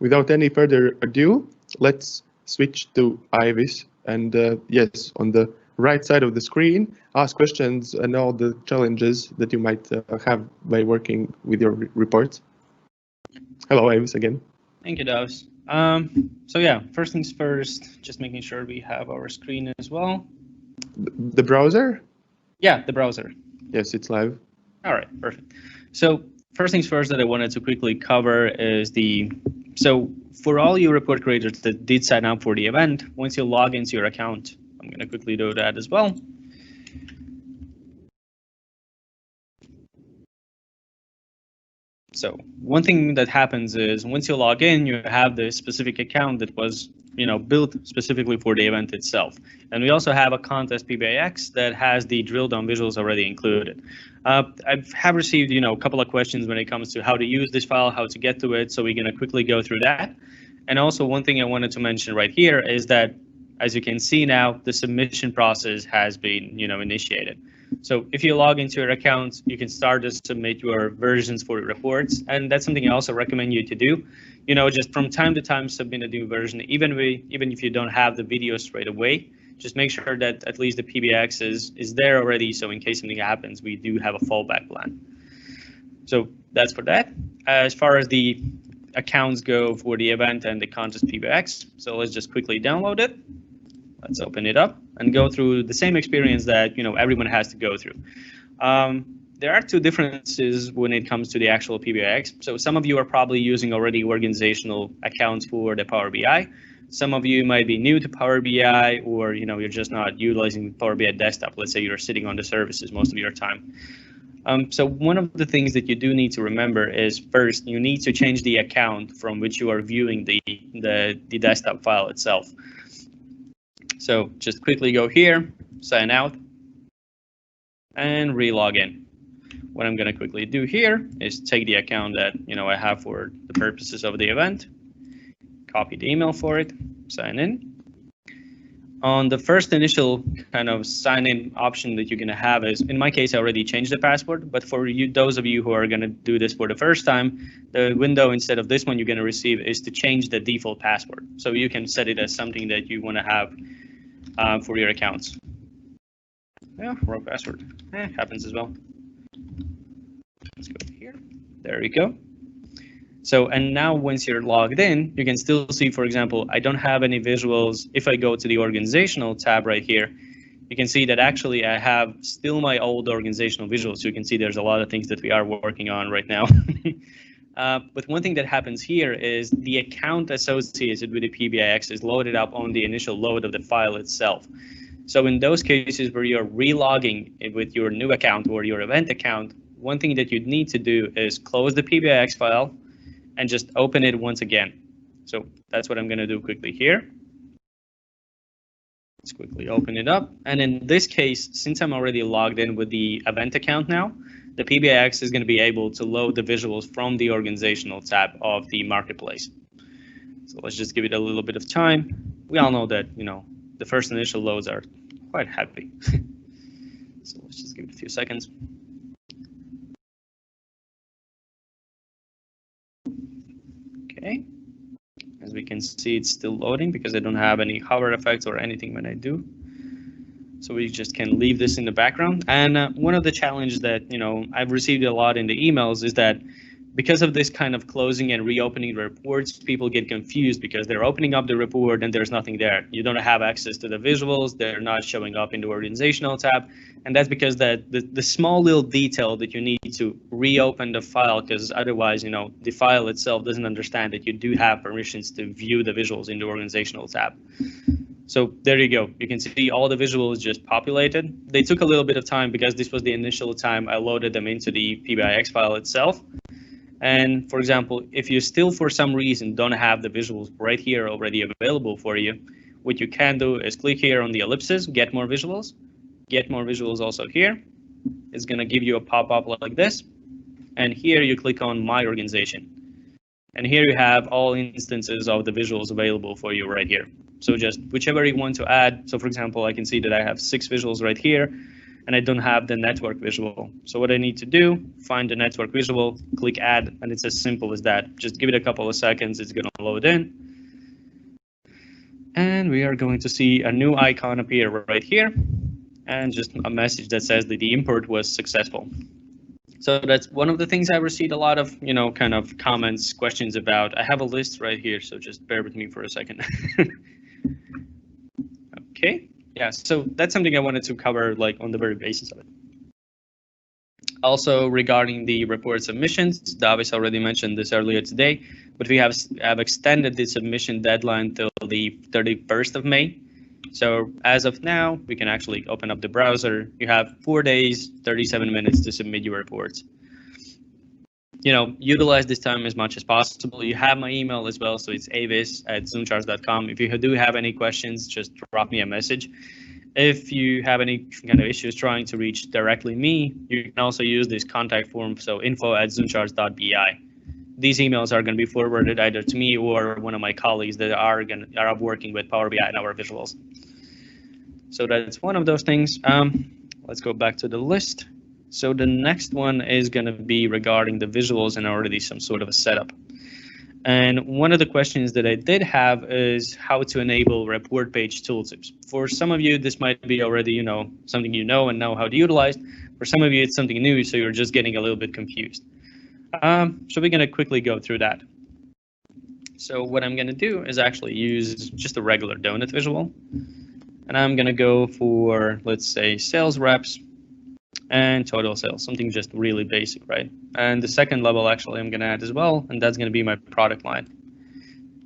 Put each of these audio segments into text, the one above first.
without any further ado, let's switch to Aivis. And yes, on the right side of the screen, ask questions and all the challenges that you might have by working with your reports. Hello, Aivis again. Thank you, Davs. So yeah, first things first, just making sure we have our screen as well. The browser? Yeah, the browser. Yes, it's live. All right, perfect. So first things first that I wanted to quickly cover is so for all you report creators that did sign up for the event, once you log into your account, I'm going to quickly do that as well. So one thing that happens is once you log in, you have the specific account that was built specifically for the event itself. And we also have a contest PBIX that has the drill down visuals already included. I have received a couple of questions when it comes to how to use this file, how to get to it. So we're going to quickly go through that. And also one thing I wanted to mention right here is that, as you can see now, the submission process has been initiated. So if you log into your account, you can start to submit your versions for your reports. And that's something I also recommend you to do. Just from time to time, submit a new version, even if you don't have the video straight away. Just make sure that at least the PBX is there already. So in case something happens, we do have a fallback plan. So that's for that. As far as the accounts go for the event and the contest PBX, so let's just quickly download it. Let's open it up and go through the same experience that everyone has to go through. There are two differences when it comes to the actual PBIX. So some of you are probably using already organizational accounts for the Power BI. Some of you might be new to Power BI, or you're just not utilizing Power BI desktop. Let's say you're sitting on the services most of your time. So one of the things that you do need to remember is, first, you need to change the account from which you are viewing the desktop file itself. So just quickly go here, sign out, and re-log in. What I'm going to quickly do here is take the account that I have for the purposes of the event, copy the email for it, sign in. On the first initial kind of sign-in option that you're going to have is, in my case, I already changed the password, but for you, those of you who are going to do this for the first time, the window instead of this one you're going to receive is to change the default password. So you can set it as something that you want to have for your accounts. Yeah, wrong password. Happens as well. Let's go here. There we go. So, and now once you're logged in, you can still see, for example, I don't have any visuals. If I go to the organizational tab right here, you can see that actually I have still my old organizational visuals. So you can see there's a lot of things that we are working on right now. But one thing that happens here is the account associated with the PBIX is loaded up on the initial load of the file itself. So in those cases where you're relogging with your new account or your event account, one thing that you'd need to do is close the PBIX file and just open it once again. So that's what I'm going to do quickly here. Let's quickly open it up. And in this case, since I'm already logged in with the event account now, the PBIX is going to be able to load the visuals from the organizational tab of the marketplace. So let's just give it a little bit of time. We all know that, the first initial loads are quite heavy. So let's just give it a few seconds. Okay, as we can see, it's still loading because I don't have any hover effects or anything when I do. So we just can leave this in the background. And one of the challenges that I've received a lot in the emails is that because of this kind of closing and reopening reports, people get confused because they're opening up the report and there's nothing there. You don't have access to the visuals. They're not showing up in the organizational tab. And that's because the small little detail that you need to reopen the file, because otherwise, the file itself doesn't understand that you do have permissions to view the visuals in the organizational tab. So there you go. You can see all the visuals just populated. They took a little bit of time because this was the initial time I loaded them into the PBIX file itself. And for example, if you still for some reason don't have the visuals right here already available for you, what you can do is click here on the ellipses, get more visuals also here. It's going to give you a pop-up like this. And here you click on My Organization. And here you have all instances of the visuals available for you right here. So just whichever you want to add. So for example, I can see that I have 6 visuals right here. and I don't have the network visual. So what I need to do, find the network visual, click add, and it's as simple as that. Just give it a couple of seconds, it's going to load in. And we are going to see a new icon appear right here, and just a message that says that the import was successful. So that's one of the things I received a lot of, kind of comments, questions about. I have a list right here, so just bear with me for a second. Okay, yeah, so that's something I wanted to cover like on the very basis of it. Also, regarding the report submissions, Davis already mentioned this earlier today, but we have extended the submission deadline till the 31st of May. So as of now, we can actually open up the browser. You have 4 days, 37 minutes to submit your reports. Utilize this time as much as possible. You have my email as well, so it's aivis@zoomcharts.com. If you do have any questions, just drop me a message. If you have any kind of issues trying to reach directly me, you can also use this contact form, so info@zoomcharts.bi. These emails are going to be forwarded either to me or one of my colleagues that are working with Power BI and our visuals. So that's one of those things. Let's go back to the list. So the next one is going to be regarding the visuals and already some sort of a setup. And one of the questions that I did have is how to enable report page tooltips. For some of you, this might be already, something and know how to utilize. For some of you, it's something new, so you're just getting a little bit confused. So we're going to quickly go through that. So what I'm going to do is actually use just a regular donut visual. And I'm going to go for, let's say, sales reps and total sales, something just really basic, right? And the second level, actually, I'm going to add as well, and that's going to be my product line.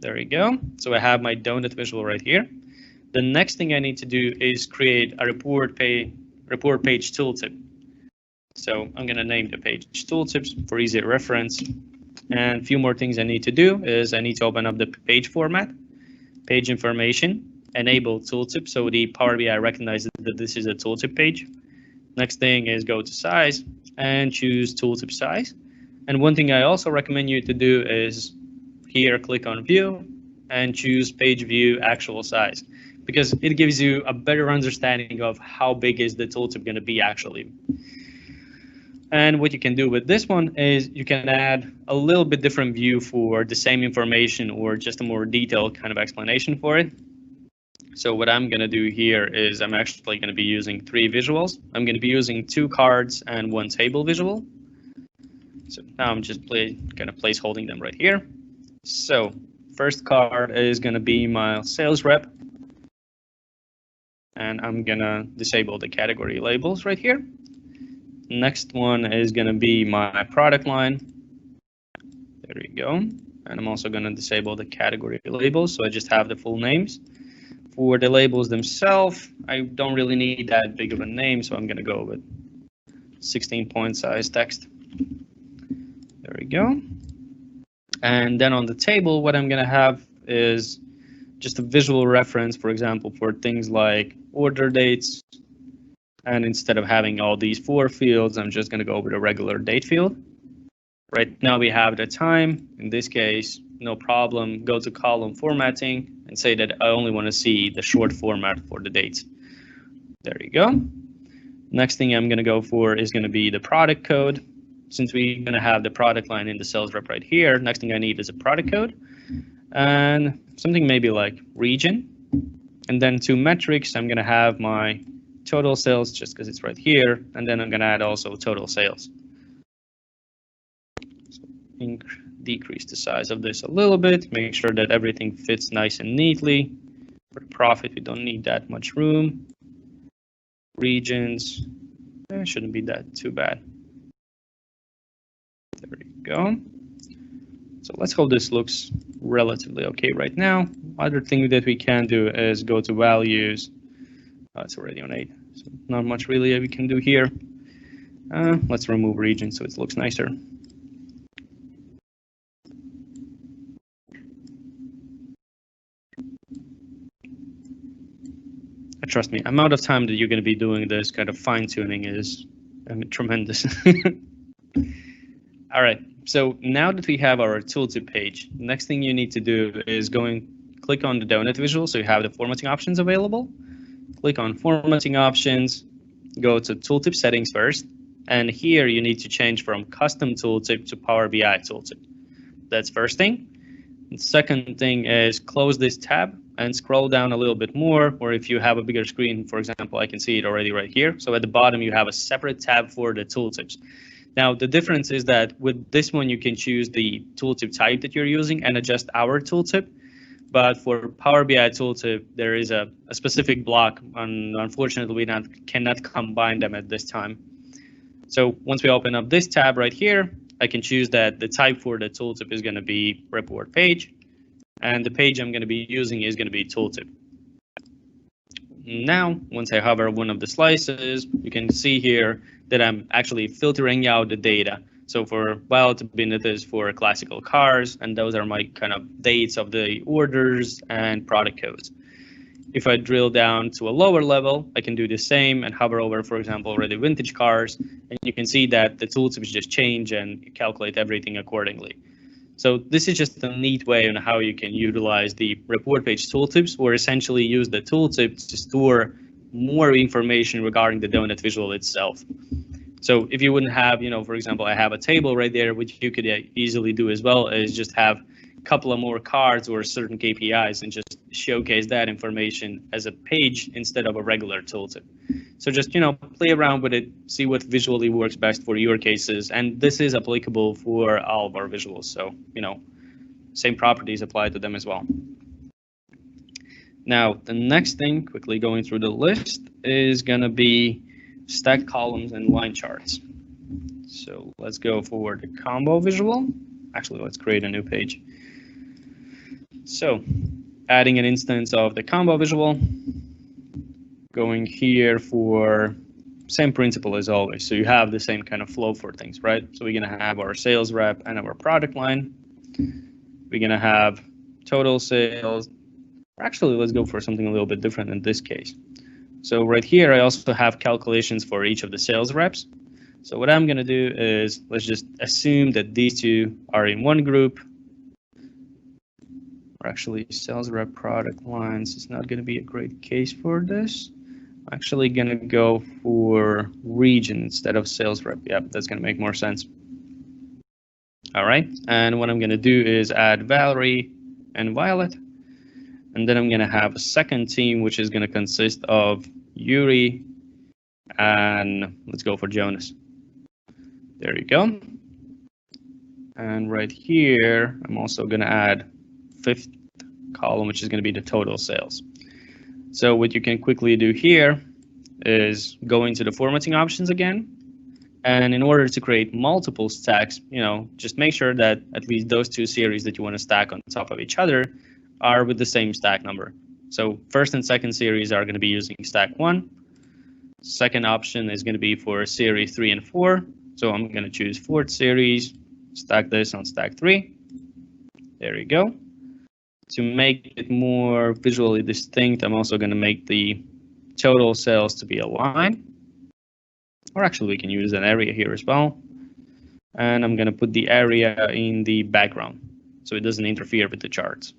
There we go. So I have my donut visual right here. The next thing I need to do is create a report page tooltip. So I'm going to name the page tooltips for easy reference. And a few more things I need to do is I need to open up the page format, page information, enable tooltip, so the Power BI recognizes that this is a tooltip page. Next thing is go to size and choose tooltip size. And one thing I also recommend you to do is here click on view and choose page view actual size, because it gives you a better understanding of how big is the tooltip going to be actually. And what you can do with this one is you can add a little bit different view for the same information or just a more detailed kind of explanation for it. So what I'm going to do here is I'm actually going to be using 3 visuals. I'm going to be using 2 cards and 1 table visual. So now I'm just kind of place holding them right here. So first card is going to be my sales rep. And I'm going to disable the category labels right here. Next one is going to be my product line. There we go. And I'm also going to disable the category labels, so I just have the full names. For the labels themselves, I don't really need that big of a name, so I'm going to go with 16-point size text. There we go. And then on the table, what I'm going to have is just a visual reference, for example, for things like order dates. And instead of having all these 4 fields, I'm just going to go with a regular date field. Right now we have the time. In this case, no problem. Go to column formatting and say that I only want to see the short format for the dates. There you go. Next thing I'm going to go for is going to be the product code. Since we're going to have the product line in the sales rep right here, next thing I need is a product code and something maybe like region. And then 2 metrics, I'm going to have my total sales just because it's right here. And then I'm going to add also total sales. So decrease the size of this a little bit, make sure that everything fits nice and neatly. For the profit, we don't need that much room. Regions, it shouldn't be that too bad. There we go. So let's hope this looks relatively okay right now. Other thing that we can do is go to values. Oh, it's already on 8, so not much really we can do here. Let's remove region so it looks nicer. Trust me, amount of time that you're going to be doing this kind of fine-tuning is tremendous. All right, so now that we have our tooltip page, next thing you need to do is click on the donut visual so you have the formatting options available. Click on formatting options, go to tooltip settings first, and here you need to change from custom tooltip to Power BI tooltip. That's first thing. And second thing is close this tab and scroll down a little bit more, or if you have a bigger screen, for example, I can see it already right here. So at the bottom, you have a separate tab for the tooltips. Now, the difference is that with this one, you can choose the tooltip type that you're using and adjust our tooltip. But for Power BI tooltip, there is a specific block, and unfortunately, we cannot combine them at this time. So once we open up this tab right here, I can choose that the type for the tooltip is going to be report page, and the page I'm going to be using is going to be tooltip. Now, once I hover one of the slices, you can see here that I'm actually filtering out the data. So for Biotopin, it is for classical cars, and those are my kind of dates of the orders and product codes. If I drill down to a lower level, I can do the same and hover over, for example, already vintage cars, and you can see that the tooltips just change and calculate everything accordingly. So this is just a neat way on how you can utilize the report page tooltips, or essentially use the tooltip to store more information regarding the donut visual itself. So if you wouldn't have, for example, I have a table right there, which you could easily do as well, is just have a couple of more cards or certain KPIs and just showcase that information as a page instead of a regular tooltip. So just, play around with it, see what visually works best for your cases. And this is applicable for all of our visuals. So, same properties apply to them as well. Now, the next thing, quickly going through the list, is going to be stacked columns and line charts. So let's go for the combo visual. Actually, let's create a new page. So adding an instance of the combo visual, going here for same principle as always. So you have the same kind of flow for things, right? So we're going to have our sales rep and our product line. We're going to have total sales. Actually, let's go for something a little bit different in this case. So right here, I also have calculations for each of the sales reps. So what I'm going to do is, let's just assume that these two are in one group. Or actually, sales rep product lines is not going to be a great case for this. I'm actually going to go for region instead of sales rep. Yep, that's going to make more sense. All right, and what I'm going to do is add Valerie and Violet. And then I'm going to have a second team, which is going to consist of Yuri and let's go for Jonas. There you go. And right here, I'm also going to add fifth column, which is going to be the total sales. So what you can quickly do here is go into the formatting options again. And in order to create multiple stacks, just make sure that at least those two series that you want to stack on top of each other are with the same stack number. So first and second series are going to be using stack 1. Second option is going to be for series 3 and 4. So I'm going to choose fourth series, stack this on stack 3. There you go. To make it more visually distinct, I'm also going to make the total sales to be a line. Or actually, we can use an area here as well. And I'm going to put the area in the background so it doesn't interfere with the charts.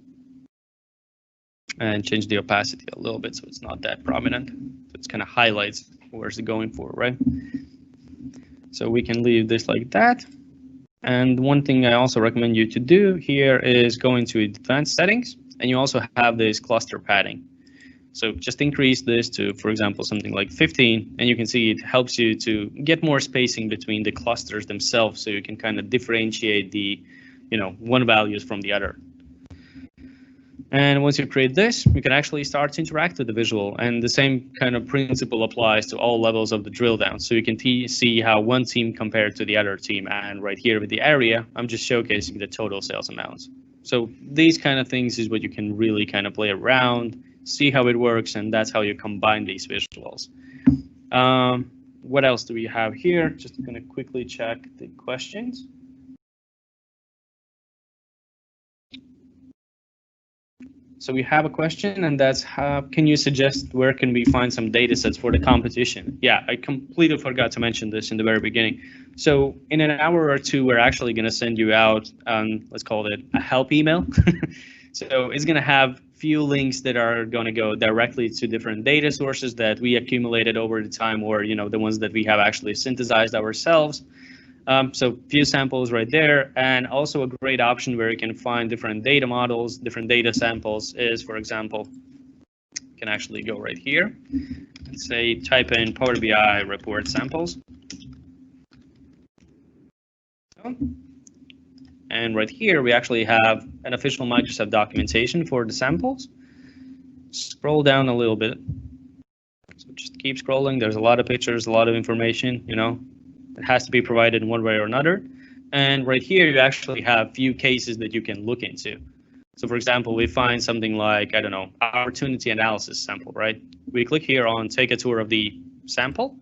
And change the opacity a little bit so it's not that prominent. So it's kind of highlights where's it going for, right? So we can leave this like that. And one thing I also recommend you to do here is go into advanced settings, and you also have this cluster padding. So just increase this to, for example, something like 15, and you can see it helps you to get more spacing between the clusters themselves, so you can kind of differentiate the, one values from the other. And once you create this, you can actually start to interact with the visual. And the same kind of principle applies to all levels of the drill down. So you can see how one team compared to the other team. And right here with the area, I'm just showcasing the total sales amounts. So these kind of things is what you can really kind of play around, see how it works, and that's how you combine these visuals. What else do we have here? Just going to quickly check the questions. So we have a question, and that's how can you suggest where can we find some data sets for the competition? Yeah, I completely forgot to mention this in the very beginning. So in an hour or two, we're actually going to send you out, let's call it a help email. So it's going to have few links that are going to go directly to different data sources that we accumulated over the time, or the ones that we have actually synthesized ourselves. So few samples right there, and also a great option where you can find different data models, different data samples is, for example, you can actually go right here and say type in Power BI report samples. And right here, we actually have an official Microsoft documentation for the samples. Scroll down a little bit. So just keep scrolling. There's a lot of pictures, a lot of information, it has to be provided in one way or another. And right here, you actually have few cases that you can look into. So for example, we find something like, I don't know, opportunity analysis sample, right? We click here on take a tour of the sample.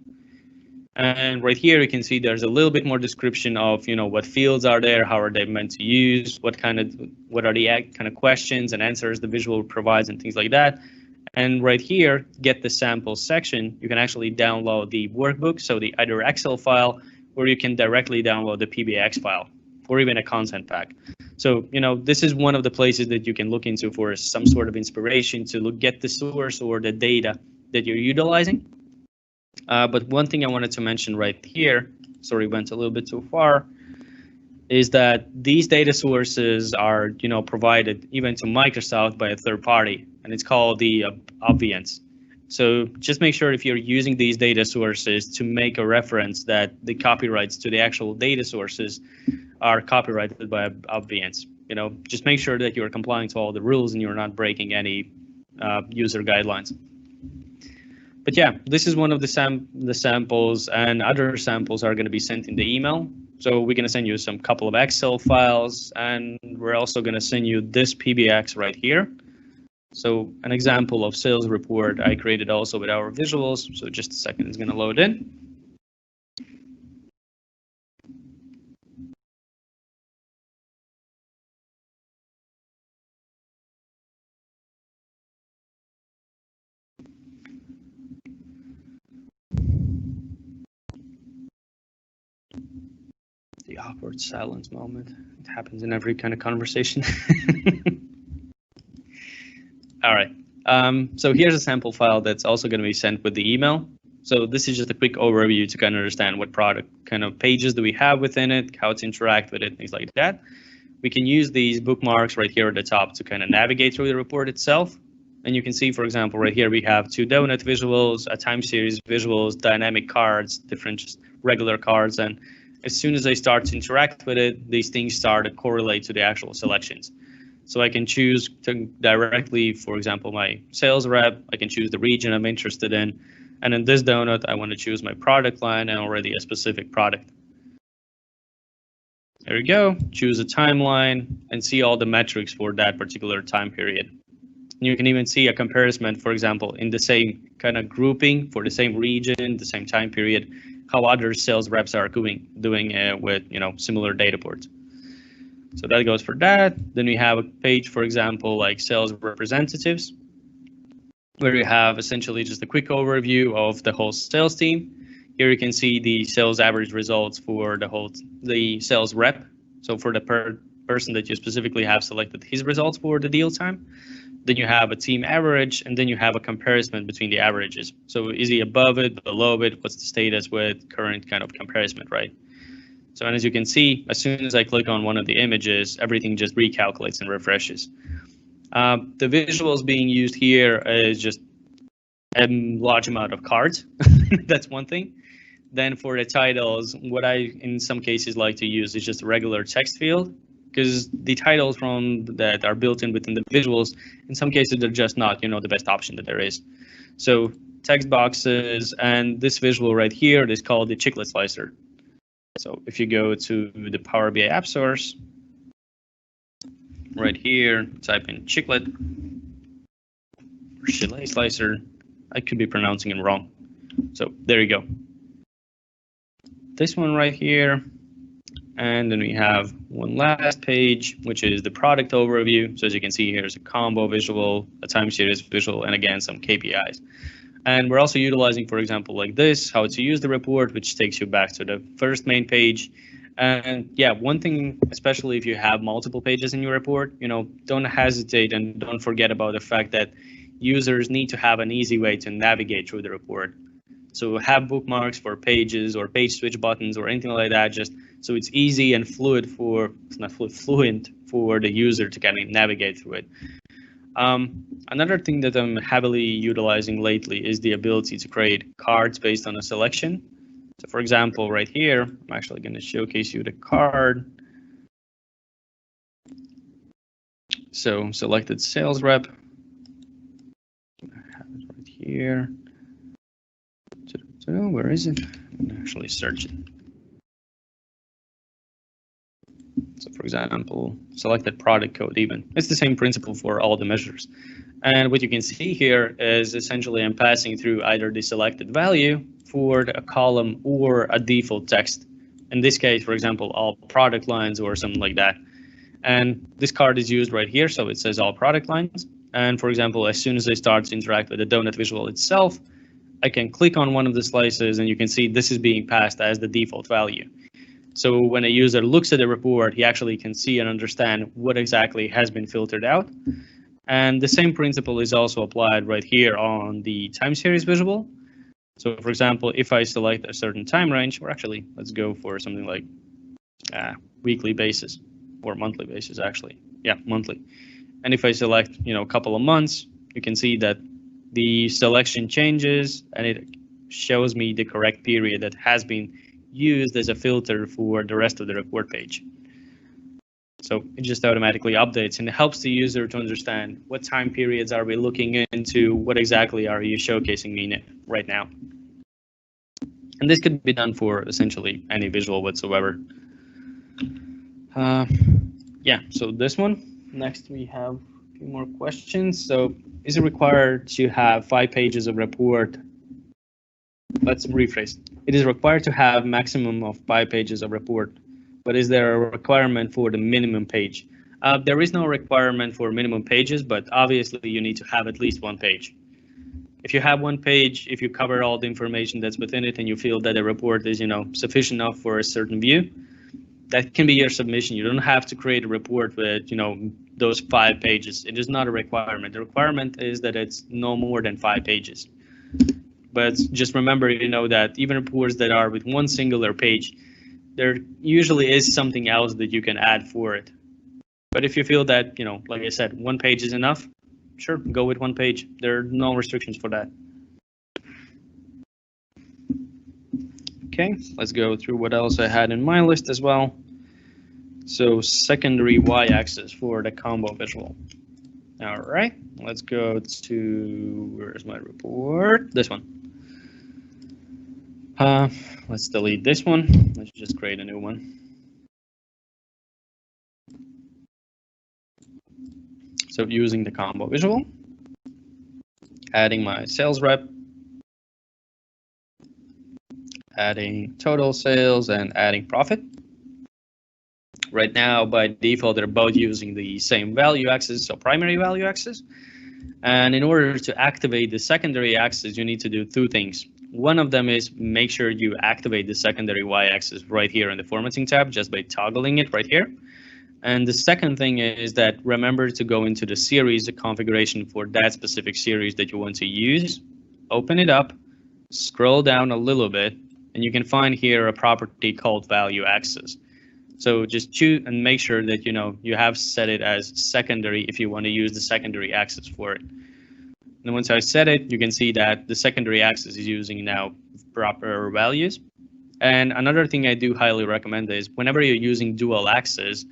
And right here, you can see there's a little bit more description of, what fields are there, how are they meant to use, what are the kind of questions and answers the visual provides and things like that. And right here, get the sample section, you can actually download the workbook, so the either Excel file, or you can directly download the PBX file, or even a content pack. So, this is one of the places that you can look into for some sort of inspiration to get the source or the data that you're utilizing. But one thing I wanted to mention right here, sorry, went a little bit too far, is that these data sources are, provided even to Microsoft by a third party, and it's called the Obviance. So just make sure if you're using these data sources to make a reference that the copyrights to the actual data sources are copyrighted by Obviance. Just make sure that you're complying to all the rules and you're not breaking any user guidelines. But yeah, this is one of the samples, and other samples are going to be sent in the email. So we're going to send you some couple of Excel files, and we're also going to send you this PBX right here. So an example of sales report I created also with our visuals. So just a second, it's going to load in. The awkward silence moment. It happens in every kind of conversation. All right. So here's a sample file that's also going to be sent with the email. So this is just a quick overview to kind of understand what product kind of pages do we have within it, how to interact with it, things like that. We can use these bookmarks right here at the top to kind of navigate through the report itself. And you can see, for example, right here we have 2 donut visuals, a time series visuals, dynamic cards, different just regular cards, and as soon as I start to interact with it, these things start to correlate to the actual selections. So I can choose to directly, for example, my sales rep, I can choose the region I'm interested in. And in this donut, I want to choose my product line and already a specific product. There we go, choose a timeline and see all the metrics for that particular time period. You can even see a comparison, for example, in the same kind of grouping for the same region, the same time period, how other sales reps are doing with similar data ports. So that goes for that. Then we have a page, for example, like sales representatives, where you have essentially just a quick overview of the whole sales team. Here you can see the sales average results for the sales rep. So for the person that you specifically have selected his results for the deal time. Then you have a team average, and then you have a comparison between the averages. So is he above it, below it? What's the status with current kind of comparison, right? So, and as you can see, as soon as I click on one of the images, everything just recalculates and refreshes. The visuals being used here is just a large amount of cards. That's one thing. Then for the titles, what I in some cases like to use is just a regular text field, because the titles that are built in within the visuals, in some cases, they're just not, the best option that there is. So text boxes, and this visual right here is called the chiclet slicer. So if you go to the Power BI app source, right here, type in chiclet or chiclet slicer. I could be pronouncing it wrong. So there you go. This one right here. And then we have one last page, which is the product overview. So as you can see, here's a combo visual, a time series visual, and again, some KPIs. And we're also utilizing, for example, like this, how to use the report, which takes you back to the first main page. And yeah, one thing, especially if you have multiple pages in your report, don't hesitate and don't forget about the fact that users need to have an easy way to navigate through the report. So have bookmarks for pages or page switch buttons or anything like that, just so it's easy and fluent for the user to kind of navigate through it. Another thing that I'm heavily utilizing lately is the ability to create cards based on a selection. So for example, right here, I'm actually going to showcase you the card. So selected sales rep. I have it right here. So where is it? I'm going to actually search it. So for example, selected product code even. It's the same principle for all the measures. And what you can see here is essentially I'm passing through either the selected value for a column or a default text. In this case, for example, all product lines or something like that. And this card is used right here, so it says all product lines. And for example, as soon as I start to interact with the donut visual itself, I can click on one of the slices and you can see this is being passed as the default value. So when a user looks at the report, he actually can see and understand what exactly has been filtered out. And the same principle is also applied right here on the time series visual. So for example, if I select a certain time range, or actually let's go for something like weekly basis or monthly basis, actually. Yeah, monthly. And if I select, a couple of months, you can see that the selection changes and it shows me the correct period that has been used as a filter for the rest of the report page. So it just automatically updates and it helps the user to understand what time periods are we looking into, what exactly are you showcasing me right now. And this could be done for essentially any visual whatsoever. Yeah, so this one. Next we have a few more questions. So is it required to have 5 pages of report? Let's rephrase. It is required to have maximum of 5 pages of report, but is there a requirement for the minimum page? There is no requirement for minimum pages, but obviously you need to have at least 1 page. If you have 1 page, if you cover all the information that's within it and you feel that the report is, sufficient enough for a certain view, that can be your submission. You don't have to create a report with, those 5 pages. It is not a requirement. The requirement is that it's no more than 5 pages. But just remember, that even reports that are with 1 singular page, there usually is something else that you can add for it. But if you feel that, like I said, 1 page is enough, sure, go with 1 page. There are no restrictions for that. Okay, let's go through what else I had in my list as well. So secondary y-axis for the combo visual. All right, let's go to, where's my report? This one. Let's delete this one. Let's just create a new one. So using the combo visual, adding my sales rep, adding total sales and adding profit. Right now, by default, they're both using the same value axis, so primary value axis. And in order to activate the secondary axis, you need to do 2 things. One of them is make sure you activate the secondary y-axis right here in the formatting tab just by toggling it right here. And the second thing is that remember to go into the series, the configuration for that specific series that you want to use. Open it up, scroll down a little bit, and you can find here a property called value axis. So just choose and make sure that you have set it as secondary if you want to use the secondary axis for it. And once I set it, you can see that the secondary axis is using now proper values. And another thing I do highly recommend is whenever you're using dual axis,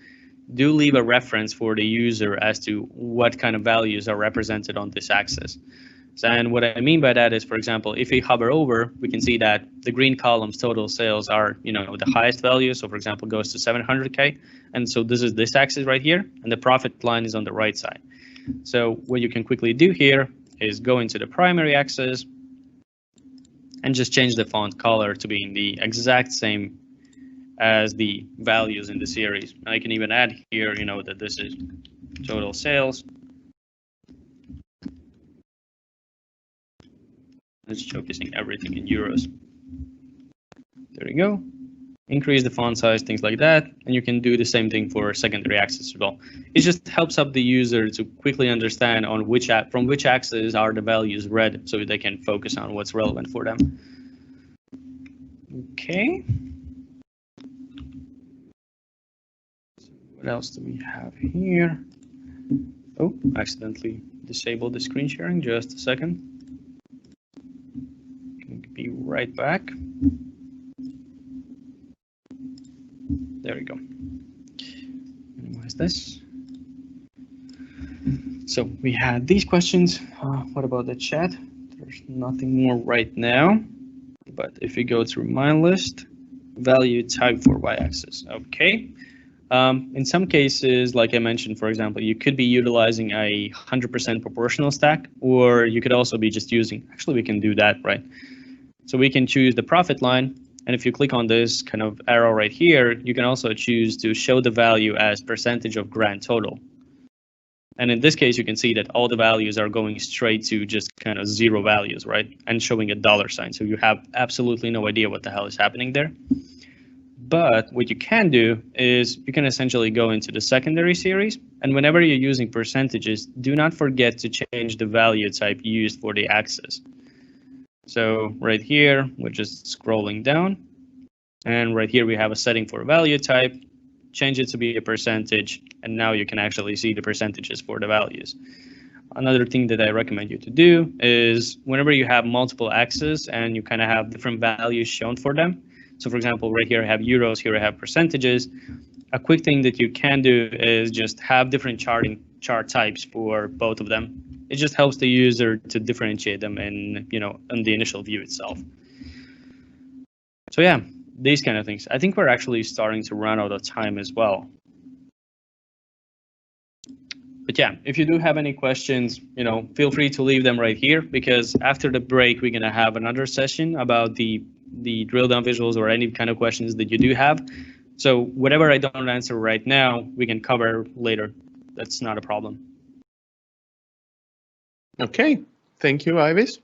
do leave a reference for the user as to what kind of values are represented on this axis. And what I mean by that is, for example, if we hover over, we can see that the green columns total sales are, the highest value. So for example, goes to 700K. And so this is this axis right here, and the profit line is on the right side. So what you can quickly do here is go into the primary axis and just change the font color to being the exact same as the values in the series. I can even add here, that this is total sales. It's showcasing everything in euros. There we go. increase the font size, things like that. And you can do the same thing for secondary axis as well. It just helps up the user to quickly understand on from which axis are the values read, so they can focus on what's relevant for them. Okay. What else do we have here? Oh, accidentally disabled the screen sharing. Just a second. Be right back. There we go. Minimize this. So we had these questions. What about the chat? There's nothing more right now. But if you go through my list, value type for y-axis. Okay. In some cases, like I mentioned, for example, you could be utilizing a 100% proportional stack, or you could also be just using, actually we can do that, right? So we can choose the profit line, and if you click on this kind of arrow right here, you can also choose to show the value as percentage of grand total. And in this case, you can see that all the values are going straight to just kind of zero values, right? And showing a dollar sign, so you have absolutely no idea what the hell is happening there. But what you can do is you can essentially go into the secondary series, and whenever you're using percentages, do not forget to change the value type used for the axis. So right here, we're just scrolling down, and right here we have a setting for value type, change it to be a percentage, and now you can actually see the percentages for the values. Another thing that I recommend you to do is whenever you have multiple axes and you kind of have different values shown for them, so for example, right here I have euros, here I have percentages. A quick thing that you can do is just have different chart types for both of them. It just helps the user to differentiate them in the initial view itself. So yeah, these kind of things. I think we're actually starting to run out of time as well. But yeah, if you do have any questions, feel free to leave them right here, because after the break, we're gonna have another session about the drill down visuals or any kind of questions that you do have. So whatever I don't answer right now, we can cover later. That's not a problem. Okay, thank you, Aivis.